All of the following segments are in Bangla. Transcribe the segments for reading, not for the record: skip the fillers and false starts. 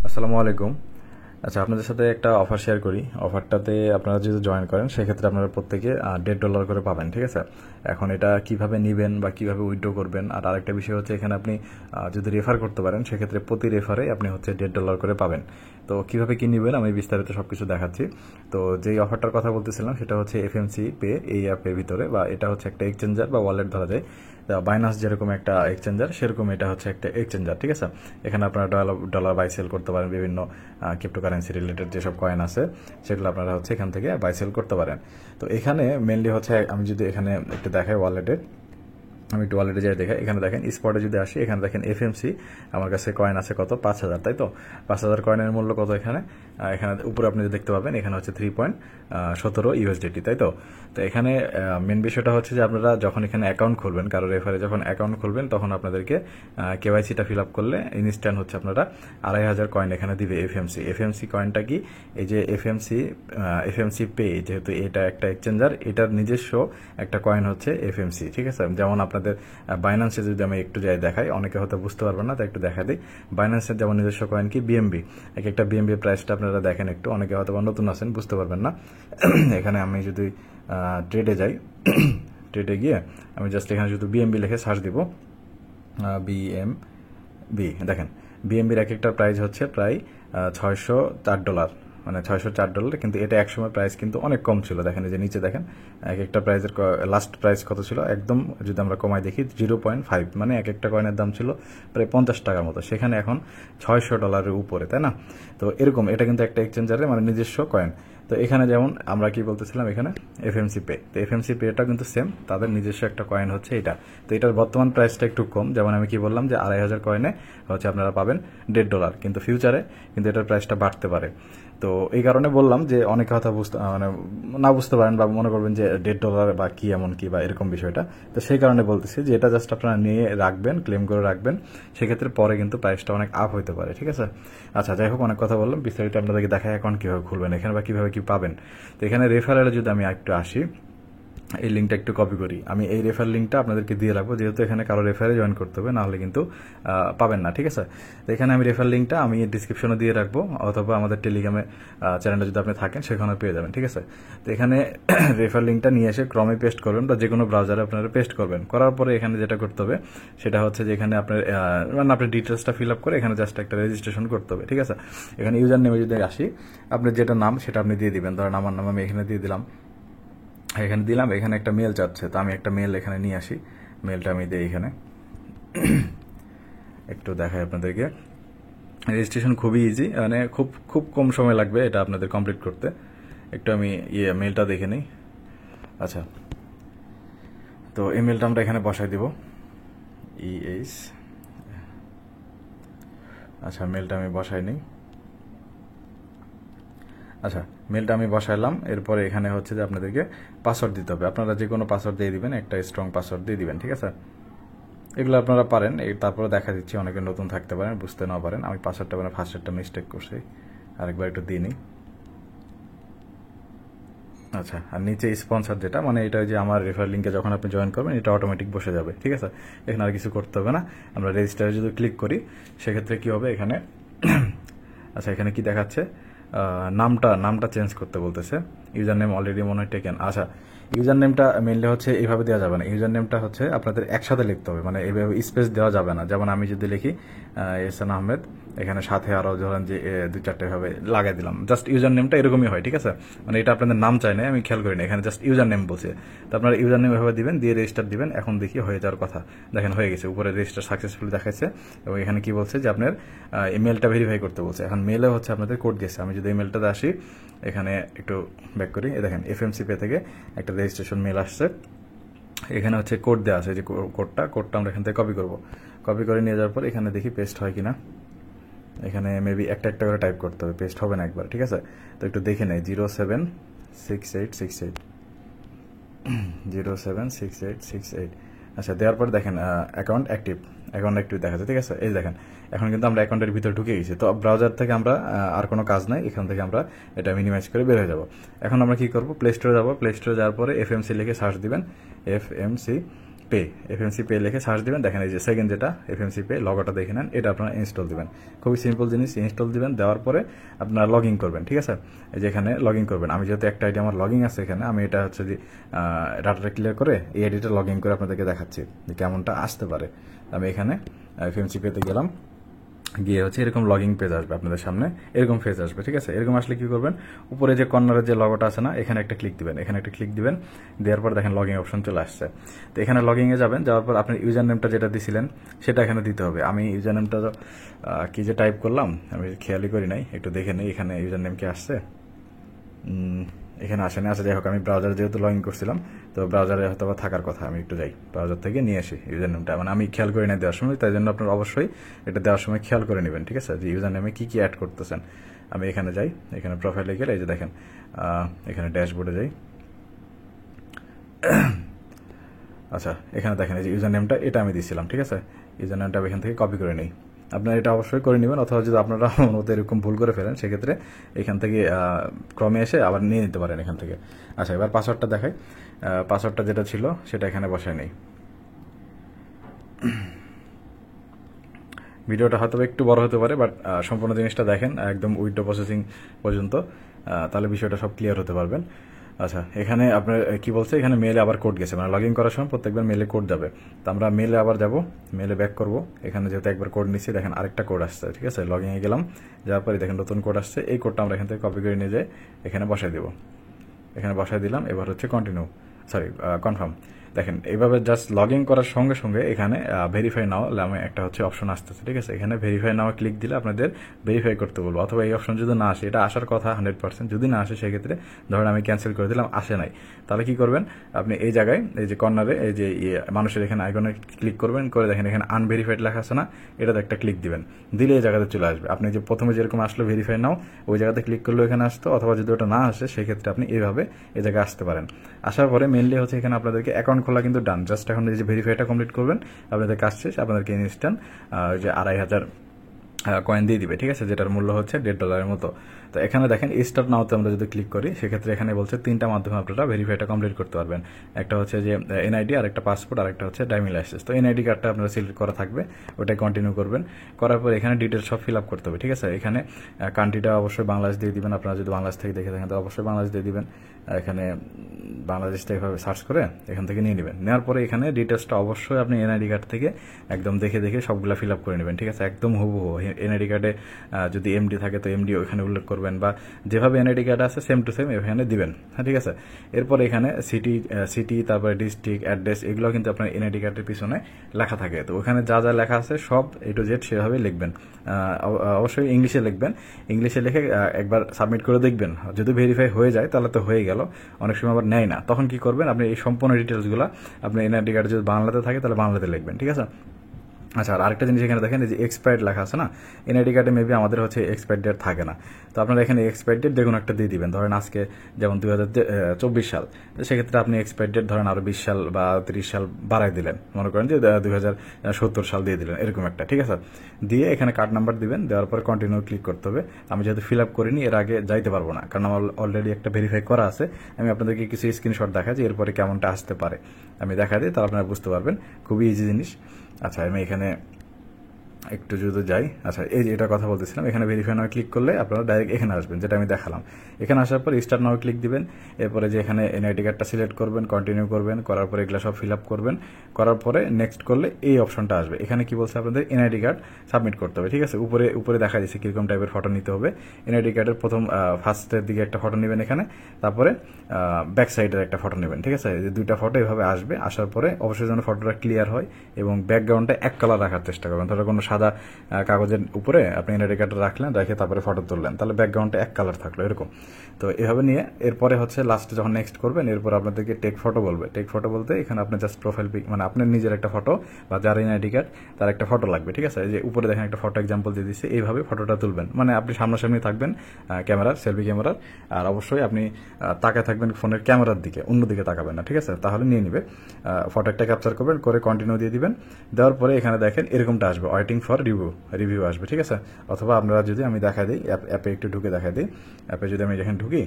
আসসালামু আলাইকুম। আচ্ছা, আপনাদের সাথে একটা অফার শেয়ার করি। অফারটাতে আপনারা যদি জয়েন করেন সেক্ষেত্রে আপনারা প্রত্যেকে $1.5 করে পাবেন, ঠিক আছে? এখন এটা কিভাবে নেবেন বা কিভাবে উইথড্র করবেন, আর আরেকটা বিষয় হচ্ছে এখানে আপনি যদি রেফার করতে পারেন সেক্ষেত্রে প্রতি রেফারে আপনি হচ্ছে $1.5 করে পাবেন। তো কিভাবে কি নেবেন আমি বিস্তারিত সবকিছু দেখাচ্ছি। তো যেই অফারটার কথা বলতেছিলাম সেটা হচ্ছে এফএমসি পে, এই অ্যাপের ভিতরে, বা এটা হচ্ছে একটা এক্সচেঞ্জার বা ওয়ালেট ধরা যায়। বাইনান্স যেরকম একটা এক্সচেঞ্জার সেরকম এটা হচ্ছে একটা এক্সচেঞ্জার, ঠিক আছে? এখানে আপনারা ডলার বাই সেল করতে পারেন, বিভিন্ন ক্রিপ্টোকারেন্সি রিলেটেড যেসব কয়েন আছে সেগুলো আপনারা হচ্ছে এখান থেকে বাই সেল করতে পারেন। তো এখানে মেনলি হচ্ছে আমি যদি এখানে একটু দেখাই ওয়ালেটে, আমি একটু ওয়ালেটে যাই দেখাই। এখানে দেখেন স্পটে যদি আসি, এখানে দেখেন এফএমসি আমার কাছে কয়েন আছে কত, 5,000, তাই তো? 5,000 কয়েনের মূল্য কত এখানে? এখানে উপরে আপনি দেখতে পাবেন এখানে হচ্ছে 3.17 ইউএসডিটি, তাই তো? তো এখানে মেন বিষয়টা হচ্ছে যে আপনারা যখন এখানে অ্যাকাউন্ট খুলবেন, কারো রেফারে যখন অ্যাকাউন্ট খুলবেন তখন আপনাদেরকে কেওয়াইসিটা ফিল আপ করলে ইনস্ট্যান্ট হচ্ছে আপনারা 2,500 কয়েন এখানে দিবে এফএমসি। এফএমসি কয়েনটা কি? এই যে এফএমসি পে, যেহেতু এটা একটা এক্সচেঞ্জার, এটার নিজস্ব একটা কয়েন হচ্ছে এফএমসি, ঠিক আছে? যেমন আপনাদের বাইন্যান্সে যদি আমি একটু যাই দেখাই, অনেকে হয়তো বুঝতে পারবেন না, তাই একটু দেখা দিই। বাইন্যান্সের যেমন নিজস্ব কয়েন কি বিএমবি, একটা বিএমবি প্রাইসটা আপনারা দেখেন একটু, অনেকে হয়তো নতুন আছেন বুঝতে পারবেন না। এখানে আমি যদি ট্রেডে যাই, ট্রেডে গিয়ে আমি জাস্ট এখানে শুধু বিএমবি লিখে সার্চ দিব, বিএমবি, দেখেন বিএমবির এক একটা প্রাইস হচ্ছে প্রায় $604, মানে $604। কিন্তু এটা একসময় প্রাইস কিন্তু অনেক কম ছিল। দেখেন এই যে নিচে দেখেন এক একটা প্রাইসের লাস্ট প্রাইস কত ছিল, একদম যদি আমরা কমাই দেখি 0.5, মানে এক একটা কয়েনের দাম ছিল প্রায় $50 মতো, সেখানে এখন $600 উপরে, তাই না? তো এরকম এটা কিন্তু একটা এক্সচেঞ্জারে মানে নিজস্ব কয়েন। তো এখানে যেমন আমরা কি বলতেছিলাম, এখানে এফএমসি পে, তো এফএমসি পেটা কিন্তু সেম, তাদের নিজস্ব একটা কয়েন হচ্ছে এটা। তো এটার বর্তমান প্রাইসটা একটু কম, যেমন আমি কি বললাম যে 2,500 কয়েনে হচ্ছে আপনারা পাবেন $1.5, কিন্তু ফিউচারে কিন্তু এটার প্রাইসটা বাড়তে পারে। তো এই কারণে বললাম যে অনেক কথা মানে না বুঝতে পারেন বা মনে করবেন যে $1.5 বা কি এমন কি বা এরকম বিষয়টা। তো সেই কারণে বলতেছি যে এটা জাস্ট আপনারা নিয়ে রাখবেন, ক্লেম করে রাখবেন, সেক্ষেত্রে পরে কিন্তু প্রাইসটা অনেক আপ হতে পারে, ঠিক আছে? আচ্ছা, যাই হোক, অনেক কথা বললাম, বিস্তারিত আপনাদেরকে দেখায় অ্যাকাউন্ট কীভাবে খুলবেন এখানে বা কীভাবে কী পাবেন। তো এখানে রেফারেলে যদি আমি একটু আসি, এই লিঙ্কটা একটু কপি করি, আমি এই রেফার লিঙ্কটা আপনাদেরকে দিয়ে রাখবো, যেহেতু এখানে কারো রেফারে জয়েন করতে হবে, নাহলে কিন্তু পাবেন না, ঠিক আছে? তো এখানে আমি রেফার লিঙ্কটা আমি ডিসক্রিপশনে দিয়ে রাখবো, অথবা আমাদের টেলিগ্রামে চ্যানেলে যদি আপনি থাকেন সেখানে পেয়ে যাবেন, ঠিক আছে? তো এখানে রেফার লিঙ্কটা নিয়ে এসে ক্রমে পেস্ট করবেন বা যে কোনো ব্রাউজারে আপনারা পেস্ট করবেন। করার পরে এখানে যেটা করতে হবে সেটা হচ্ছে যে এখানে আপনার মানে আপনার ডিটেলসটা ফিল আপ করে এখানে জাস্ট একটা রেজিস্ট্রেশন করতে হবে, ঠিক আছে? এখানে ইউজার নেমে যদি আসি, আপনার যেটা নাম সেটা আপনি দিয়ে দিবেন। ধরেন আমার নাম আমি এখানে দিয়ে দিলাম, এখানে দিলাম। এখানে একটা মেল চাচ্ছে, তো আমি একটা মেল এখানে নিয়ে আসি, মেলটা আমি দিই এখানে। একটু দেখাই আপনাদেরকে, রেজিস্ট্রেশন খুবই ইজি, মানে খুব খুব কম সময় লাগবে এটা আপনাদের কমপ্লিট করতে। একটু আমি মেলটা দেখে নিই। আচ্ছা, তো এই মেলটা আমরা এখানে বসাই দিব, ইএইচ। আচ্ছা, মেলটা আমি বসাই নিই। আচ্ছা, মেলটা আমি বসাইলাম, এরপরে এখানে হচ্ছে যে আপনাদেরকে পাসওয়ার্ড দিতে হবে। আপনারা যে কোনো পাসওয়ার্ড দিয়ে দিবেন, একটা স্ট্রং পাসওয়ার্ড দিয়ে দিবেন, ঠিক আছে? এগুলো আপনারা পারেন, তারপরে দেখা দিচ্ছি, অনেকে নতুন থাকতে পারেন, বুঝতে না পারেন। আমি পাসওয়ার্ডটা মানে ফার্স্টেরটা মিস্টেক করছি, আরেকবার একটু দিয়ে নিই। আচ্ছা, আর নিচে স্পন্সর যেটা, মানে এটা যে আমার রেফার লিঙ্কে যখন আপনি জয়েন করবেন এটা অটোমেটিক বসে যাবে, ঠিক আছে? এখানে আর কিছু করতে হবে না। আমরা রেজিস্টারে যদি ক্লিক করি সেক্ষেত্রে কি হবে এখানে, আচ্ছা এখানে কি দেখাচ্ছে, নামটা চেঞ্জ করতে বলতেছে। ইউজার নেম অলরেডি মনে হয় টেকেন। আচ্ছা, ইউজার নেমটা মেনলি হচ্ছে এইভাবে দেওয়া যাবে না, ইউজার নেমটা হচ্ছে আপনাদের একসাথে লিখতে হবে, মানে এইভাবে স্পেস দেওয়া যাবে না। যেমন আমি যদি লিখি এহসান আহমেদ, এখানে সাথে আরও ধরেন যে 2-4টে ভাবে লাগাই দিলাম, জাস্ট ইউজার নেমটা এরকমই হয়, ঠিক আছে? মানে এটা আপনাদের নাম চাই না, আমি খেয়াল করি না, এখানে জাস্ট ইউজার নেম বলছে। তো আপনারা ইউজার নেম এভাবে দিবেন, দিয়ে রেজিস্টার দিবেন। এখন দেখি হয়ে যাওয়ার কথা, দেখেন হয়ে গেছে, উপরে রেজিস্টার সাকসেসফুলি দেখাচ্ছে। এবং এখানে কি বলছে যে আপনার ইমেলটা ভেরিফাই করতে বলছে। এখন মেলে হচ্ছে আপনাদের কোড দিয়েছে, আমি যদি ইমেলটাতে আসি, এখানে একটু ব্যাক করি, দেখেন এফএমসি পে থেকে একটা রেজিস্ট্রেশন মেল আসছে। এখানে হচ্ছে কোড দেওয়া আছে, যে কোডটা আমরা এখান থেকে কপি করব। কপি করে নিয়ে যাওয়ার পর এখানে দেখি পেস্ট হয় কিনা। এখানে মেবি একটা করে টাইপ করতে হবে, পেস্ট হবে না একবার, ঠিক আছে? তো একটু দেখে নেই, 076868 076868। আচ্ছা, দেওয়ার পর দেখেন অ্যাকাউন্ট অ্যাক্টিভ দেখা যাচ্ছে, ঠিক আছে? এই দেখেন এখন কিন্তু আমরা অ্যাকাউন্টের ভিতরে ঢুকে গেছি। তো ব্রাউজার থেকে আমরা আর কোনো কাজ নাই, এখান থেকে আমরা এটা মিনিমাইজ করে বের হয়ে যাব। এখন আমরা কি করব, প্লে স্টোরে যাবো। প্লে স্টোরে যাওয়ার পরে এফএমসি লিখে সার্চ দিবেন, এফএমসি পে, এফএমসি পে লিখে সার্চ দিবেন, দেখেন এই যে সেকেন্ড যেটা এফএমসি পে লগোটা দেখে নেন, এটা আপনারা ইনস্টল দিবেন। খুবই সিম্পল জিনিস, ইনস্টল দিবেন, দেওয়ার পরে আপনারা লগ ইন করবেন, ঠিক আছে। এই যে এখানে লগ ইন করবেন, আমি যেহেতু একটা আইডি আমার লগ ইন আছে এখানে, আমি এটা হচ্ছে যে ডাটাটা ক্লিয়ার করে এই আইডিটা লগ ইন করে আপনাদেরকে দেখাচ্ছি যে কেমনটা আসতে পারে। আমি এখানে এফএমসি পেতে গেলাম, গিয়ে হচ্ছে এরকম লগিং পেজ আসবে আপনাদের সামনে, এরকম পেজ আসবে, ঠিক আছে। এরকম আসলে কি করবেন, উপরে যে কর্নারের যে লগোটা আছে না, এখানে একটা ক্লিক দিবেন, এখানে একটা ক্লিক দিবেন, দেওয়ার পর দেখেন লগিং অপশন চলে আসছে। তো এখানে লগিং এ যাবেন, যাওয়ার পর আপনার ইউজার নেমটা যেটা দিছিলেন সেটা এখানে দিতে হবে। আমি ইউজার নেমটা কি যে টাইপ করলাম আমি খেয়ালই করি নাই, একটু দেখে নিই এখানে ইউজার নেম কি আসছে। এখানে আসেনি, যাই হোক আমি ব্রাউজারে যেহেতু লগ ইন করছিলাম, তো ব্রাউজারে হয়তো বা থাকার কথা, আমি একটু যাই ব্রাউজার থেকে নিয়ে আসি ইউজার নেমটা, মানে আমি খেয়াল করে নিই দেওয়ার সময়, তাই জন্য আপনার অবশ্যই এটা দেওয়ার সময় খেয়াল করে নেবেন, ঠিক আছে, যে ইউজার নেমে কি অ্যাড করতেছেন। আমি এখানে যাই, এখানে প্রোফাইলে গেলে এই যে দেখেন এখানে ড্যাশবোর্ডে যাই, আচ্ছা এখানে দেখেন এই যে ইউজার নেমটা এটা আমি দিয়েছিলাম, ঠিক আছে। ইউজার নেমটা এখান থেকে কপি করে নিই, আপনারা এটা অবশ্যই করে নেবেন, অথবা যদি আপনারা মতো এরকম ভুল করে ফেলেন সেক্ষেত্রে এখান থেকে ক্রমে এসে আবার নিয়ে নিতে পারেন এখান থেকে। আচ্ছা এবার পাসওয়ার্ডটা দেখাই, পাসওয়ার্ডটা যেটা ছিল সেটা এখানে বসায় নেই। ভিডিওটা হয়তো একটু বড় হতে পারে, বাট সম্পূর্ণ জিনিসটা দেখেন একদম উইন্ডো প্রসেসিং পর্যন্ত, তাহলে বিষয়টা সব ক্লিয়ার হতে পারবেন। আচ্ছা এখানে আপনার কি বলছে, এখানে মেলে আবার কোড গেছে, মানে লগ ইন করার সময় প্রত্যেকবার মেলে কোড যাবে। তো আমরা মেলে আবার যাব, মেলে ব্যাক করব, এখানে যেহেতু একবার কোড নিচ্ছি দেখেন আরেকটা কোড আসছে, ঠিক আছে। লগ ইনে গেলাম, যাওয়ার পরে দেখেন নতুন কোড আসছে, এই কোডটা আমরা এখান থেকে কপি করে নিয়ে যাই এখানে বসাই দেবো, এখানে বসাই দিলাম। এবার হচ্ছে কনফার্ম। দেখেন এইভাবে জাস্ট লগ ইন করার সঙ্গে সঙ্গে এখানে ভেরিফাই নাও নামে একটা হচ্ছে অপশন আসতেছে, ঠিক আছে। এখানে ভেরিফাই নাও ক্লিক দিলে আপনাদের ভেরিফাই করতে বলবো, অথবা এই অপশন যদি না আসে, এটা আসার কথা 100%, যদি না আসে সেক্ষেত্রে ধরেন আমি ক্যান্সেল করে দিলাম, আসে নাই, তাহলে কি করবেন আপনি এই জায়গায় এই যে কর্নারে এই যে মানুষের এখানে আইকনে ক্লিক করবেন, করে দেখেন এখানে আনভেরিফাইড লেখা আছে না, এটাতে একটা ক্লিক দিবেন, দিলে এই জায়গাতে চলে আসবে। আপনি যে প্রথমে যেরকম আসলো ভেরিফাই নাও, ওই জায়গাতে ক্লিক করলেও এখানে আসতো, অথবা যদি ওটা না আসে সেক্ষেত্রে আপনি এইভাবে এই জায়গায় আসতে পারেন। আসার পরে মেনলি হচ্ছে এখানে আপনাদেরকে অ্যাকাউন্ট খোলা কিন্তু ডান, জাস্ট এখন এই যে ভেরিফাইটা কমপ্লিট করবেন, আপনাদের কাজ শেষ, আপনাদেরকে ইনস্ট্যান্ট যে 2500 কয়েন দিয়ে দিবে, ঠিক আছে, যেটার মূল্য হচ্ছে $1.5 মতো। তো এখানে দেখেন স্টার্ট নাওতে আমরা যদি ক্লিক করি সেক্ষেত্রে এখানে বলছে 3টা মাধ্যমে আপনারা ভেরিফাইটা কমপ্লিট করতে পারবেন। একটা হচ্ছে যে এনআইডি, আর একটা পাসপোর্ট, আর একটা হচ্ছে ড্রাইভিং লাইসেন্স। তো এনআইডি কার্ডটা আপনারা সিলেক্ট করা থাকবে, ওটাই কন্টিনিউ করবেন। করার পর এখানে ডিটেলস সব ফিল আপ করতে হবে, ঠিক আছে। এখানে কান্ট্রিটা অবশ্যই বাংলাদেশ দিয়ে দিবেন, আপনারা যদি বাংলাদেশ থেকে দেখে থাকেন তো অবশ্যই বাংলাদেশ দিয়ে দিবেন। এখানে বাংলাদেশটা এভাবে সার্চ করে এখান থেকে নিয়ে নেবেন, নেওয়ার পরে এখানে ডিটেলসটা অবশ্যই আপনি এনআইডি কার্ড থেকে একদম দেখে দেখে সবগুলো ফিল আপ করে নেবেন, ঠিক আছে, একদম হুবহু। এনআইডি কার্ডে যদি এমডি থাকে তো এমডি ওখানে উল্লেখ করবেন, বা যেভাবে এনআইডি কার্ড আছে সেম টু সেম এখানে দিবেন, হ্যাঁ ঠিক আছে। এরপর এখানে সিটি তারপরে ডিস্ট্রিক্ট অ্যাড্রেস এগুলো কিন্তু আপনার এনআইডি কার্ডের পিছনে লেখা থাকে, তো ওখানে যা যা লেখা আছে সব A to Z সেভাবে লিখবেন। অবশ্যই ইংলিশে লিখবেন, ইংলিশে লিখে একবার সাবমিট করে দেখবেন, যদি ভেরিফাই হয়ে যায় তাহলে তো হয়ে গেল, অনেক সময় আবার নেয় না, তখন কি করবেন আপনি এই সম্পূর্ণ ডিটেলসগুলো আপনার এনআইডি কার্ডে যদি বাংলাতে থাকে তাহলে বাংলাতে লিখবেন, ঠিক আছে। আচ্ছা আর আরেকটা জিনিস এখানে দেখেন, এই যে এক্সপায়ার্ড লেখা আছে না, এনআইডি কার্ডে মেবি আমাদের হচ্ছে এক্সপায়ার ডেট থাকে না, তো আপনারা এখানে এক্সপায়ার ডেট দেখুন একটা দিয়ে দিবেন, ধরেন আজকে যেমন 2024 সাল, সেক্ষেত্রে আপনি এক্সপায়ার ডেট ধরেন আরো 20 সাল বা 30 সাল বাড়াই দিলেন, মনে করেন যে 2070 সাল দিয়ে দিলেন, এরকম একটা, ঠিক আছে। দিয়ে এখানে কার্ড নাম্বার দিবেন, দেওয়ার পর কন্টিনিউ ক্লিক করতে হবে। আমি যেহেতু ফিল আপ করিনি এর আগে যাইতে পারবো না, কারণ আমার অলরেডি একটা ভেরিফাই করা আছে। আমি আপনাদেরকে কিছু স্ক্রিনশট দেখা যে এরপরে কেমনটা আসতে পারে আমি দেখা দিই, তাহলে আপনারা বুঝতে পারবেন, খুবই ইজি জিনিস। আচ্ছা আমি এখানে একটু যদি যাই, আচ্ছা এই যে এটা কথা বলতেছিলাম, এখানে ভেরিফাই নাও ক্লিক করলে আপনারা ডাইরেক্ট এখানে আসবেন, যেটা আমি দেখালাম। এখানে আসার পর স্টার্ট নাও ক্লিক দিবেন, এরপরে যে এখানে এনআইডি কার্ডটা সিলেক্ট করবেন, কন্টিনিউ করবেন, করার পরে এগুলো সব ফিল আপ করবেন, করার পরে নেক্সট করলে এই অপশনটা আসবে। এখানে কি বলছে আপনাদের এনআইডি কার্ড সাবমিট করতে হবে, ঠিক আছে। উপরে দেখা যাচ্ছে কিরকম টাইপের ফটো নিতে হবে। এনআইডি কার্ডের প্রথম ফার্স্টের দিকে একটা ফটো নেবেন এখানে, তারপরে ব্যাক সাইডের একটা ফটো নেবেন, ঠিক আছে। এই যে দুইটা ফটো এভাবে আসবে, আসার পরে অবশ্যই যেন ফটোটা ক্লিয়ার হয় এবং ব্যাকগ্রাউন্ডটা এক কালার রাখার চেষ্টা করবেন। ধরো কোনো সাদা কাগজের উপরে আপনি এনআইডি কার্ডটা রাখলেন, রেখে তারপরে ফটো তুললেন, তাহলে ব্যাকগ্রাউন্ডটা এক কালার থাকলো এরকম। তো এভাবে নিয়ে এরপরে হচ্ছে লাস্টে যখন নেক্সট করবেন, এরপর আপনাদেরকে টেক ফটো বলবে। টেক ফটো বলতে এখানে আপনার জাস্ট প্রোফাইল পিক, মানে আপনার নিজের একটা ফটো বা যার এনআইডি কার্ড তার একটা ফটো লাগবে, ঠিক আছে। এই যে উপরে দেখেন একটা ফটো এক্সাম্পল দিয়ে দিচ্ছে, এইভাবে ফটোটা তুলবেন, মানে আপনি সামনাসামনি থাকবেন ক্যামেরার, সেলফি ক্যামেরার, আর অবশ্যই আপনি তাকায় থাকবেন ফোনের ক্যামেরার দিকে, অন্যদিকে তাকাবেন না, ঠিক আছে, তাহলে নিয়ে নিবে। ফটো একটা ক্যাপচার করবেন, করে কন্টিনিউ দিয়ে দিবেন। দেওয়ার পরে এখানে দেখেন এরকমটা আসবে, ওয়েটিং ফর রিভিউ আসবে, ঠিক আছে। অথবা আপনারা যদি আমি দেখা দিই অ্যাপে একটু ঢুকে দেখা দিই, অ্যাপে যদি আমি এখানে ঢুকি,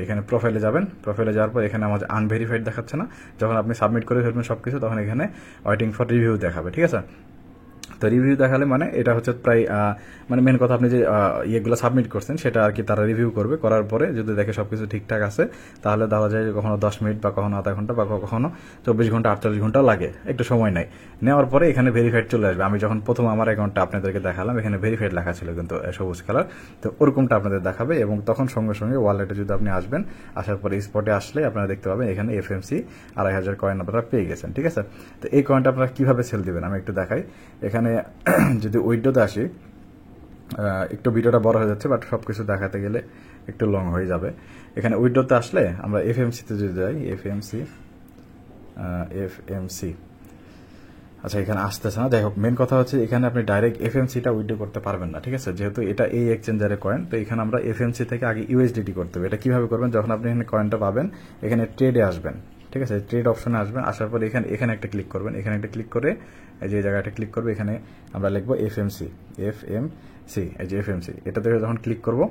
এখানে প্রোফাইলে যাবেন, প্রোফাইলে যাওয়ার পর এখানে আমার আনভেরিফাইড দেখাচ্ছে না, যখন আপনি সাবমিট করে ফেলবেন সব কিছু, তখন এখানে ওয়েটিং ফর রিভিউ দেখাবে, ঠিক আছে। তো রিভিউ দেখালে মানে এটা হচ্ছে প্রায় মানে মেন কথা, আপনি যে ইয়েগুলো সাবমিট করছেন সেটা আর কি তারা রিভিউ করবে, করার পরে যদি দেখে সব কিছু ঠিকঠাক আছে, তাহলে দেওয়া যায় যে কখনো 10 মিনিট বা কখনো আধা ঘন্টা বা কখনো 24 ঘন্টা 48 ঘন্টা লাগে, একটু সময় নেয়। নেওয়ার পরে এখানে ভেরিফাইড চলে আসবে। আমি যখন প্রথম আমার অ্যাকাউন্টটা আপনাদেরকে দেখালাম, এখানে ভেরিফাইড লেখা ছিল কিন্তু সবুজ কালার, তো ওরকমটা আপনাদের দেখাবে। এবং তখন সঙ্গে সঙ্গে ওয়ালেটে যদি আপনি আসবেন, আসার পরে স্পটে আসলে আপনারা দেখতে পাবেন এখানে এফএমসি 2500 কয়েন আপনারা পেয়ে গেছেন, ঠিক আছে। তো এই কয়েনটা আপনারা কিভাবে সেল দিবেন আমি একটু দেখাই। এখানে যদি উইডোতে আসি, একটু ভিডিওটা বড় হয়ে যাচ্ছে, বাট সব কিছু দেখাতে গেলে একটু লং হয়ে যাবে। এখানে উইডোতে আসলে আমরা এফএমসিতে যদি যাই, এফএমসি আচ্ছা এখানে আসতেছে না, যাই হোক মেন কথা হচ্ছে এখানে আপনি ডাইরেক্ট এফএমসিটা উইথড্র করতে পারবেন না, ঠিক আছে, যেহেতু এটা এই এক্সচেঞ্জারের কয়েন। তো এখানে আমরা এফএমসি থেকে আগে ইউএসডিটি করতে হবে। এটা কিভাবে করবেন, যখন আপনি এখানে কয়েনটা পাবেন, এখানে ট্রেডে আসবেন, ঠিক আছে, ট্রেড অপশনে আসবেন, আসার পরে এখানে একটা ক্লিক করবেন, এখানে একটা ক্লিক করে এই যে জায়গাটা ক্লিক করবে, এখানে আমরা লিখবো এফএমসি, এই যে এফএমসি, এটা থেকে যখন ক্লিক করব,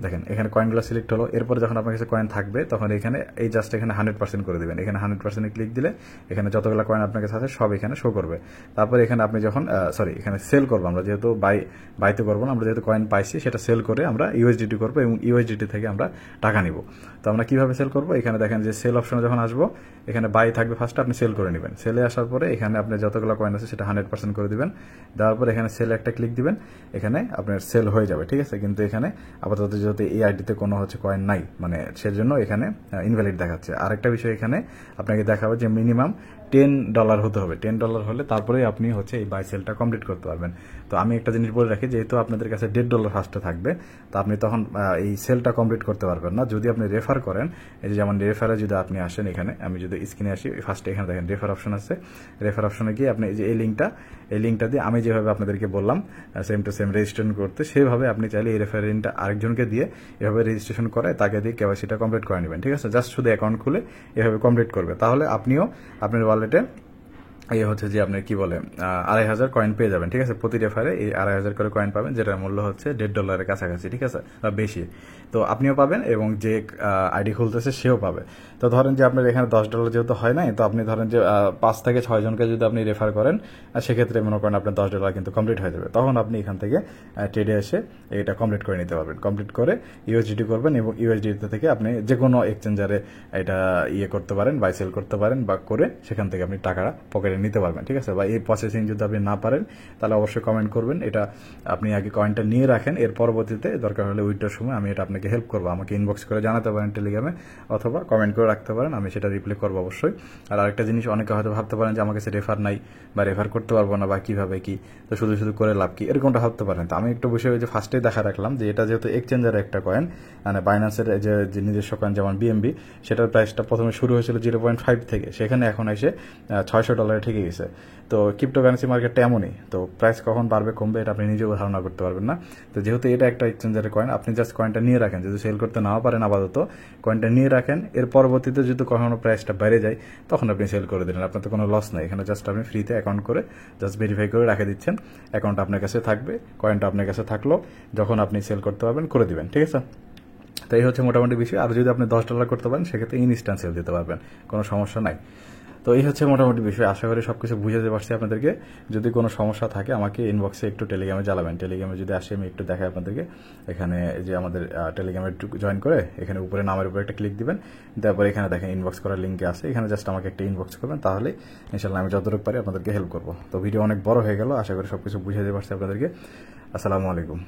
দেখেন এখানে কয়েনগুলো সিলেক্ট হলো। এরপরে যখন আপনার কাছে কয়েন থাকবে, তখন এখানে এই জাস্ট এখানে 100% করে দেবেন। এখানে 100% ক্লিক দিলে এখানে যতগুলো কয়েন আপনার কাছে আছে সব এখানে শো করবে। তারপরে এখানে আপনি যখন এখানে সেল করবো, আমরা যেহেতু বাইতে করবো না, আমরা যেহেতু কয়েন পাইছি সেটা সেল করে আমরা ইউএসডিটি করবো, এবং ইউএসডিটি থেকে আমরা টাকা নিব। তো আমরা কিভাবে সেল করবো, এখানে দেখেন যে সেল অপশনে যখন আসবো, এখানে বাই থাকবে ফার্স্টে, আপনি সেল করে নেবেন। সেলে আসার পরে এখানে আপনি যতগুলো কয়েন আছে সেটা 100% করে দিবেন। দেওয়ার পরে এখানে সেল একটা ক্লিক দিবেন, এখানে আপনার সেল হয়ে যাবে, ঠিক আছে। কিন্তু এখানে আপাতত যেহেতু এই আইডিতে কোনো কয়েন নাই, মানে সেজন্য এখানে ইনভ্যালিড দেখাচ্ছে। আরেকটা বিষয় এখানে আপনাকে দেখাবে যে মিনিমাম $10 হতে হবে। $10 হলে তারপরে আপনি এই বাই সেলটা কমপ্লিট করতে পারবেন। তো আমি একটা জিনিস বলে রাখি, যেহেতু আপনাদের কাছে $1.5 ফার্স্টে থাকবে, তো আপনি তখন এই সেলটা কমপ্লিট করতে পারবেন না। যদি আপনি রেফার করেন, এই যে যেমন রেফারে যদি আপনি আসেন, এখানে আমি যদি স্ক্রিনে আসি, ফার্স্টে এখানে দেখেন রেফার অপশন আছে। রেফার অপশনে গিয়ে আপনি এই যে এই লিঙ্কটা দিয়ে আমি যেভাবে আপনাদেরকে বললাম সেম টু সেম রেজিস্ট্রেশন করতে, সেভাবে আপনি চাইলে এই রেফার লিঙ্কটা আরেকজনকে দিয়ে এভাবে রেজিস্ট্রেশন করে তাকে দিয়ে কেওয়াইসিটা কমপ্লিট করে নেবেন, ঠিক আছে। জাস্ট শুধু অ্যাকাউন্ট খুলে এভাবে কমপ্লিট করবে, তাহলে আপনিও আপনার ওয়ালেটে যে আপনি কি বলে 2500 কয়েন পেয়ে যাবেন, ঠিক আছে। প্রতি রেফারে এই 2500 করে কয়েন পাবেন, যেটার মূল্য হচ্ছে $1.5 কাছাকাছি, ঠিক আছে, বা বেশি। তো আপনিও পাবেন এবং যে আইডি খুলতেছে সেও পাবে। তো ধরেন যে আপনার এখানে $10 যেহেতু হয় নাই, তো আপনি ধরেন যে 5 থেকে 6 জনকে যদি আপনি রেফার করেন, সেক্ষেত্রে মনে করেন আপনার $10 কিন্তু কমপ্লিট হয়ে যাবে। তখন আপনি এখান থেকে ট্রেডে এসে এটা কমপ্লিট করে নিতে পারবেন। কমপ্লিট করে ইউএসডিটি করবেন, এবং ইউএসডিটি থেকে আপনি যে কোনো এক্সচেঞ্জারে এটা করতে পারেন, বাই সেল করতে পারেন, বা করে সেখান থেকে আপনি টাকা পকেটে নিতে পারবেন, ঠিক আছে। বা এই প্রসেসিং যদি আপনি না পারেন, তাহলে অবশ্যই কমেন্ট করবেন। এটা আপনি আগে কয়েনটা নিয়ে রাখেন, এর পরবর্তীতে দরকার হলে উইথড্রর সময় আমি এটা আপনাকে হেল্প করবো। আমাকে ইনবক্স করে জানাতে পারেন টেলিগ্রামে, অথবা কমেন্ট করে রাখতে পারেন, আমি সেটা রিপ্লাই করবো অবশ্যই। আর আরেকটা জিনিস, অনেকে হয়তো ভাবতে পারেন যে আমার কাছে রেফার নাই, বা রেফার করতে পারবো না, বা কিভাবে কি, তো শুধু শুধু করে লাভ কি, এরকমটা ভাবতে পারেন। তো আমি একটু বিষয় যে ফার্স্টে দেখা রাখলাম যে এটা যেহেতু এক্সচেঞ্জারের একটা কয়েন, মানে বাইন্যান্সের যে নিজস্ব কয়েন যেমন বিএমবি, সেটার প্রাইসটা প্রথমে শুরু হয়েছিল 0.5 থেকে, সেখানে এখন এসে $600 ঠেকে গেছে। তো ক্রিপ্টোকারেন্সি মার্কেটটা এমনই, তো প্রাইস কখন বাড়বে কমবে এটা আপনি নিজেও ধারণা করতে পারবেন না। তো যেহেতু এটা একটা এক্সচেঞ্জারের কয়েন, আপনি জাস্ট কয়েনটা নিয়ে রাখেন, যদি সেল করতে নাও পারেন আপাতত কয়েনটা নিয়ে রাখেন। এর পরবর্তীতে যদি কখনো প্রাইসটা বেড়ে যায়, তখন আপনি সেল করে দিলেন, আপনার তো কোনো লস নাই। এখানে জাস্ট আপনি ফ্রিতে অ্যাকাউন্ট করে জাস্ট ভেরিফাই করে রেখে দিচ্ছেন, অ্যাকাউন্ট আপনার কাছে থাকবে, কয়েনটা আপনার কাছে থাকলো, যখন আপনি সেল করতে পারবেন করে দিবেন, ঠিক আছে। তো এই হচ্ছে মোটামুটি বিষয়। আর যদি আপনি $10 করতে পারেন, সেক্ষেত্রে ইনস্ট্যান্ট সেল দিতে পারবেন, কোনো সমস্যা নাই। তো এই হচ্ছে মোটামুটি বিষয়। আশা করি সবকিছু বুঝাতে পারছি আপনাদেরকে। যদি কোনো সমস্যা থাকে আমাকে ইনবক্সে একটু টেলিগ্রামে জ্বালাবেন। টেলিগ্রামে যদি আসে আমি একটু দেখাই আপনাদেরকে। এখানে যে আমাদের টেলিগ্রামে জয়েন করে এখানে উপরে নামের উপরে একটা ক্লিক দিবেন, তারপরে এখানে দেখেন ইনবক্স করার লিঙ্কে আছে, এখানে জাস্ট আমাকে একটা ইনবক্স করবেন, তাহলে ইনশাল্লাহ আমি যতটুকু পারি আপনাদেরকে হেল্প করবো। তো ভিডিও অনেক বড় হয়ে গেল, আশা করি সবকিছু বুঝাতে পারছি আপনাদেরকে। আসসালামু আলাইকুম।